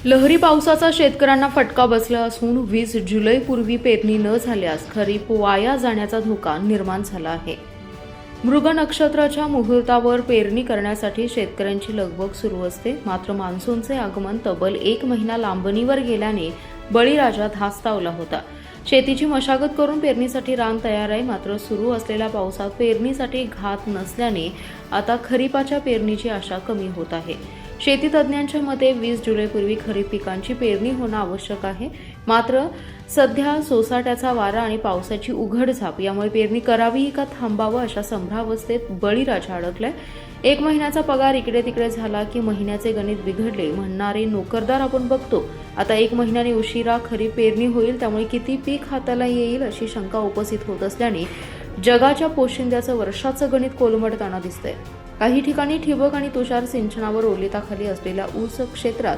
लहरी पावसाचा शेतकऱ्यांना फटका बसला असून 20 जुलैपूर्वी पेरणी न झाल्यास खरीप वाया जाण्याचा धोका निर्माण झाला आहे. मृग नक्षत्राच्या मुहूर्तावर पेरणी करण्यासाठी शेतकऱ्यांची लगबग सुरू असते. मात्र मान्सूनचे आगमन तब्बल 1 महिना लांबणीवर गेल्याने बळीराजा धास्तावला होता. शेतीची मशागत करून पेरणीसाठी रान तयार आहे. मात्र सुरू असलेल्या पावसात पेरणीसाठी घात नसल्याने आता खरीपाच्या पेरणीची आशा कमी होत आहे. शेती तज्ज्ञांच्या मते 20 जुलैपूर्वी खरीप पिकांची पेरणी होणं आवश्यक आहे. मात्र सध्या सोसाट्याचा वारा आणि पावसाची उघडझाप यामुळे पेरणी करावी का थांबावं अशा संभ्रावस्थेत बळीराजा अडकलाय. 1 महिन्याचा पगार इकडे तिकडे झाला की महिन्याचे गणित बिघडले म्हणणारे नोकरदार आपण बघतो. आता 1 महिन्याने उशिरा खरीप पेरणी होईल, त्यामुळे किती पीक हाताला येईल अशी शंका उपस्थित होत असल्याने जगाच्या पोशिंद्याचं वर्षाचं गणित कोलमडताना दिसतंय. काही ठिकाणी ठिबक आणि तुषार सिंचनावर ओलिताखाली असलेल्या ऊस क्षेत्रात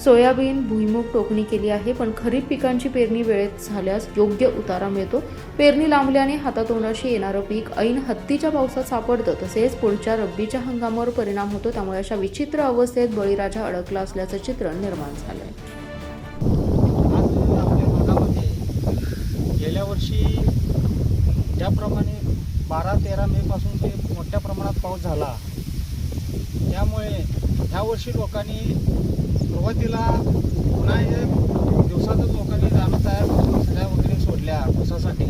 सोयाबीन भुईमूग टोकणी केली आहे. पण खरीप पिकांची पेरणी वेळेत झाल्यास योग्य उतारा मिळतो. पेरणी लांबल्याने हातातोंडाशी येणारं पीक ऐन हत्तीच्या पावसात सापडतं. तसेच पुढच्या रब्बीच्या हंगामावर परिणाम होतो. त्यामुळे अशा विचित्र अवस्थेत बळीराजा अडकला असल्याचं चित्र निर्माण झालंय. आपल्या भागामध्ये गेल्या वर्षी ज्याप्रमाणे 12-13 मे पासून ते मोठ्या प्रमाणात पाऊस झाला, त्यामुळे ह्या वर्षी लोकांनी सुरुवातीला पुन्हा दिवसातच लोकांनी जाणं तयार करून सगळ्या वगैरे सोडल्या ऊसासाठी.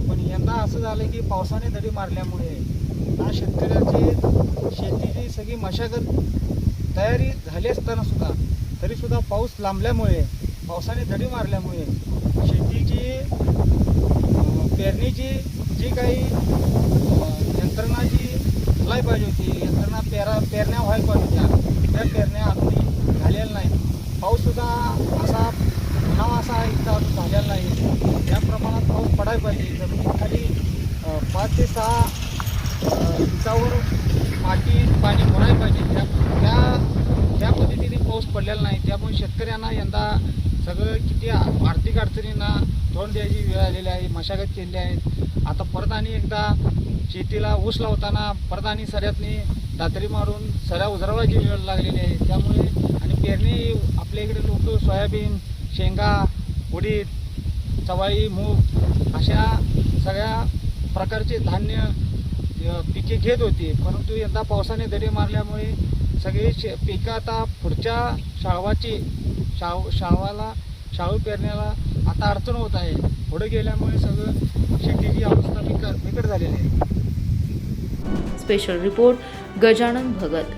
पण यंदा असं झालं की पावसाने दडी मारल्यामुळे हा शेतकऱ्याची शेतीची सगळी मशागत तयारी झाली असताना सुद्धा तरीसुद्धा पाऊस लांबल्यामुळे पावसाने दडी मारल्यामुळे शेतीची पेरणीची जी काही यंत्रणा जी झाली पाहिजे होती, यंत्रणा पेरण्या व्हायला पाहिजे होत्या, त्या पेरण्या अजूनही झालेल्या नाहीत. पाऊससुद्धा असा म्हणावा असा इतका अजून झालेला नाही. त्या प्रमाणात पाऊस पडायला पाहिजे. जमिनीखाली 5 ते 6 इंचावर पाणी मोडायला पाहिजे. त्या पद्धतीने पाऊस पडलेला नाही. त्यामुळे शेतकऱ्यांना यंदा सगळं किती आर्थिक अडचणींना तोंड द्यायची वेळ आलेली आहे. मशागत केलेली आहे. आता परत आणि एकदा शेतीला ऊस लावताना परत आणि सऱ्यातनी दातरी मारून सऱ्या उजरवायची वेळ लागलेली आहे. त्यामुळे आणि पेरणी आपल्या इकडे लोक सोयाबीन, शेंगा, उडीद, चवाळी, मूग अशा सगळ्या प्रकारचे धान्य पिके घेत होती. परंतु यंदा पावसाने दडी मारल्यामुळे सगळी पिकं आता पुढच्या शाळू पेरण्याला आता अडचण होत आहे. पुढे गेल्यामुळे सगळं शेतीची अवस्था बिकट झालेली आहे. Special report Gajanan Bhagat.